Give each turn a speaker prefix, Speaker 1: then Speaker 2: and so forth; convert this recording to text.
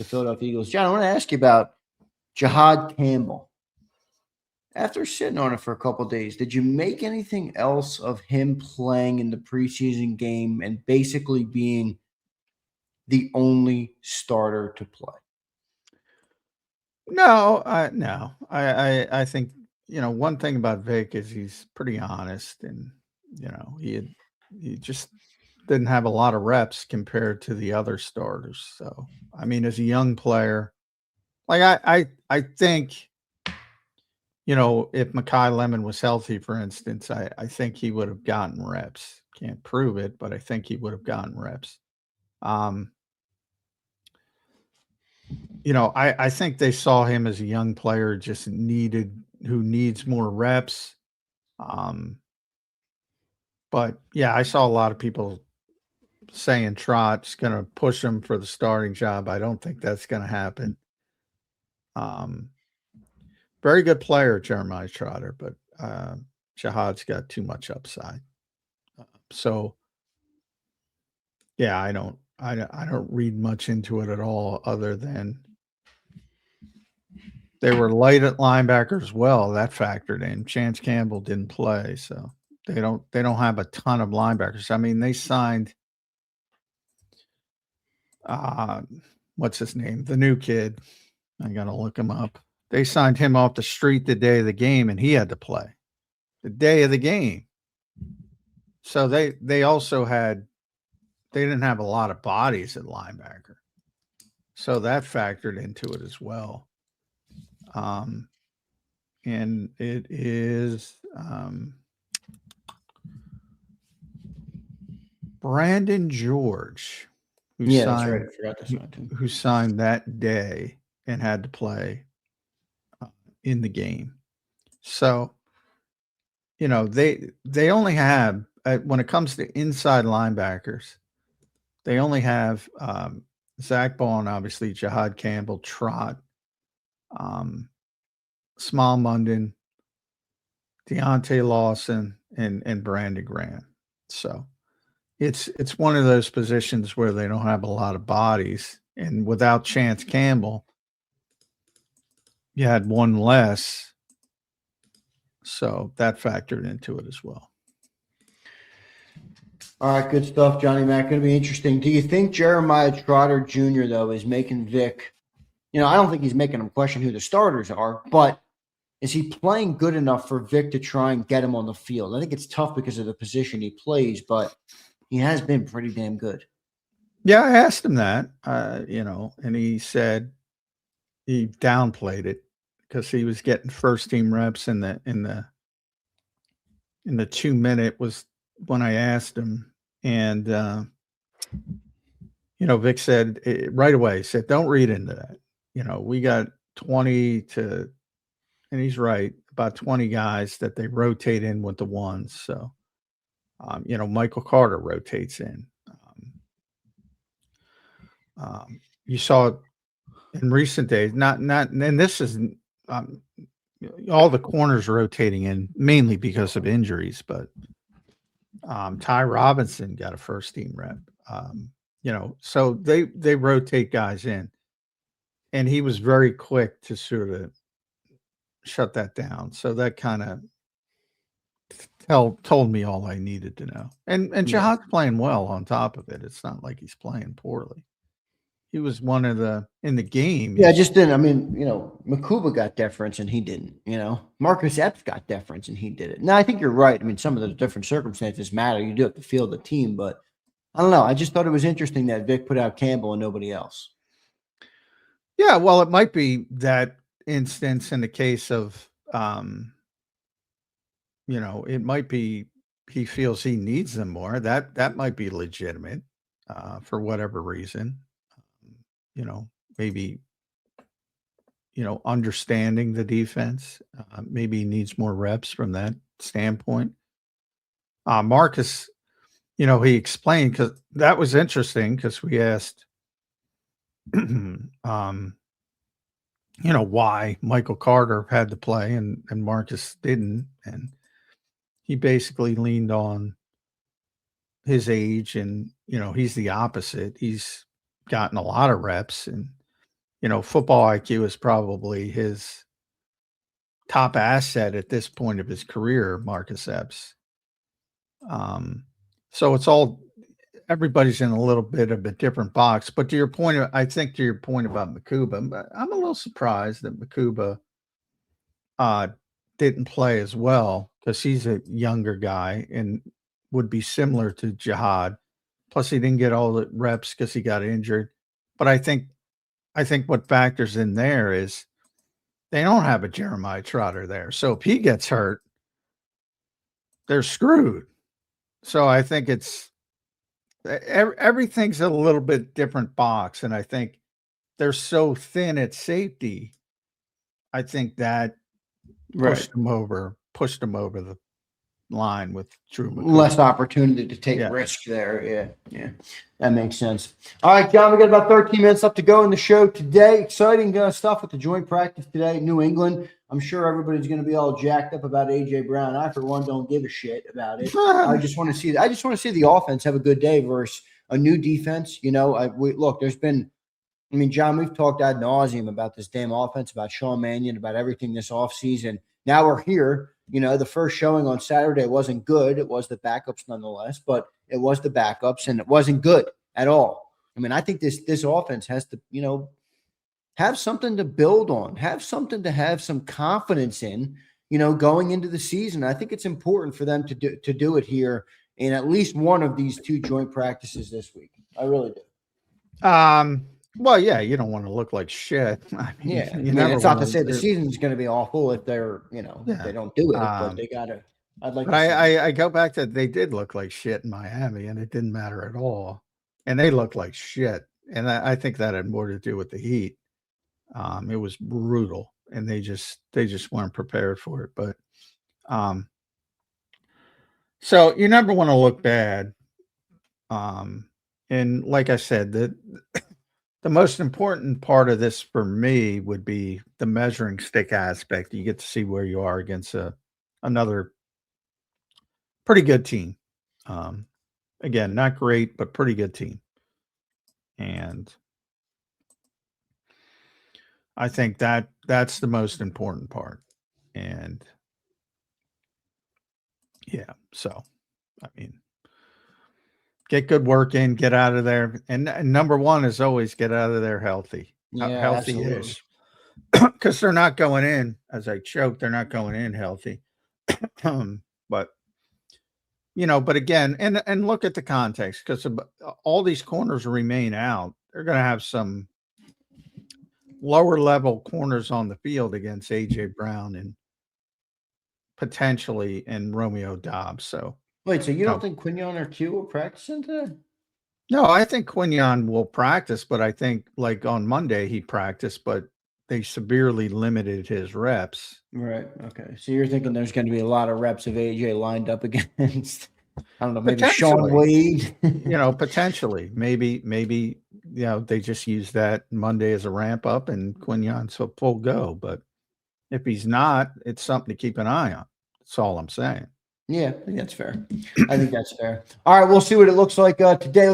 Speaker 1: the Philadelphia Eagles. John, I want to ask you about Jihaad Campbell. After sitting on it for a couple of days, did you make anything else of him playing in the preseason game and basically being the only starter to play?
Speaker 2: No, I think, one thing about Vic is he's pretty honest, and he just didn't have a lot of reps compared to the other starters. So, I mean, as a young player, like I think, if Mekhi Lemon was healthy, for instance, I think he would have gotten reps. Can't prove it, but I think he would have gotten reps. I think they saw him as a young player who needs more reps. But yeah, I saw a lot of people saying Trott's going to push him for the starting job. I don't think that's going to happen. Very good player, Jeremiah Trotter, but Jihaad's got too much upside. So yeah, I don't read much into it at all, other than they were light at linebacker as well. That factored in. Chance Campbell didn't play, so they don't have a ton of linebackers. I mean, they signed what's his name? The new kid. I gotta look him up. They signed him off the street the day of the game, and he had to play the day of the game. So they also they didn't have a lot of bodies at linebacker, so that factored into it as well. And it is Brandon George, who signed,
Speaker 1: that's right. I forgot to sign him.
Speaker 2: Who signed that day and had to play in the game. So, they only have, when it comes to inside linebackers, they only have Zach Bond, obviously, Jihaad Campbell, Trot, Small Munden, Deontay Lawson, and Brandon Graham. So it's one of those positions where they don't have a lot of bodies, and without Chance Campbell, you had one less. So that factored into it as well.
Speaker 1: All right, good stuff, Johnny Mac. Going to be interesting. Do you think Jeremiah Trotter Jr., though, is making Vic, I don't think he's making him question who the starters are, but is he playing good enough for Vic to try and get him on the field? I think it's tough because of the position he plays, but he has been pretty damn good.
Speaker 2: Yeah, I asked him that, and he said he downplayed it because he was getting first team reps in the 2 minute was when I asked him. And, Vic said right away, he said, don't read into that. We got 20 to, and he's right, about 20 guys that they rotate in with the ones. So, Michael Carter rotates in. You saw it in recent days, and this is all the corners rotating in mainly because of injuries, but Ty Robinson got a first team rep. So they rotate guys in, and he was very quick to sort of shut that down. So that kind of told me all I needed to know. And Jihaad's playing well on top of it. It's not like he's playing poorly. He was one of in the game.
Speaker 1: Yeah, just didn't. I mean, Makuba got deference and he didn't. Marcus Epps got deference and he did it. Now, I think you're right. I mean, some of the different circumstances matter. You do have to field the team, but I don't know. I just thought it was interesting that Vic put out Campbell and nobody else.
Speaker 2: Yeah, well, it might be that instance in the case of, it might be he feels he needs them more. That might be legitimate for whatever reason. Maybe, understanding the defense, maybe he needs more reps from that standpoint. Marcus, he explained, because that was interesting, because we asked, why Michael Carter had to play and Marcus didn't. And he basically leaned on his age, and, he's the opposite. He's gotten a lot of reps, and football IQ is probably his top asset at this point of his career, Marcus Epps. So everybody's in a little bit of a different box. But to your point about Makuba, I'm a little surprised that Makuba didn't play as well, because he's a younger guy and would be similar to Jihaad. Plus, he didn't get all the reps because he got injured. But I think what factors in there is they don't have a Jeremiah Trotter there. So if he gets hurt, they're screwed. So I think everything's a little bit different box. And I think they're so thin at safety. I think that pushed them over the line with Drew McCoy.
Speaker 1: Less opportunity to take risk there. Yeah. That makes sense. All right, John, we got about 13 minutes left to go in the show today. Exciting stuff with the joint practice today in New England. I'm sure everybody's going to be all jacked up about A.J. Brown. I, for one, don't give a shit about it. I just want to see the offense have a good day versus a new defense. There's been – John, we've talked ad nauseum about this damn offense, about Sean Mannion, about everything this offseason. Now we're here. The first showing on Saturday wasn't good. It was the backups nonetheless, but it was the backups, and it wasn't good at all. I think this offense has to, have something to build on, have something to have some confidence in, going into the season. I think it's important for them to do it here in at least one of these two joint practices this week. I really do.
Speaker 2: Well, yeah, you don't want to look like shit.
Speaker 1: It's not to say the season's going to be awful if they're, if they don't do it, but they got to.
Speaker 2: I go back to, they did look like shit in Miami, and it didn't matter at all. And they looked like shit, and I think that had more to do with the heat. It was brutal, and they just weren't prepared for it. But so you never want to look bad. And like I said, the most important part of this for me would be the measuring stick aspect. You get to see where you are against another pretty good team. Again, not great, but pretty good team. And I think that's the most important part. And yeah, so, get good work in, get out of there. And number one is always get out of there healthy. Healthy-ish. Because they're not going in, as I choke, they're not going in healthy. But again, and look at the context, because all these corners remain out. They're going to have some lower level corners on the field against A.J. Brown and potentially and Romeo Dobbs. So
Speaker 1: wait, so you don't think Quinyon or Q will practice today?
Speaker 2: No, I think Quinyon will practice, but I think like on Monday he practiced, but they severely limited his reps.
Speaker 1: Right. Okay. So you're thinking there's going to be a lot of reps of AJ lined up against, I don't know, maybe Sean Wade.
Speaker 2: Potentially. Maybe they just use that Monday as a ramp up and Quinyon's a full go. But if he's not, it's something to keep an eye on. That's all I'm saying.
Speaker 1: Yeah, I think that's fair. All right, we'll see what it looks like today.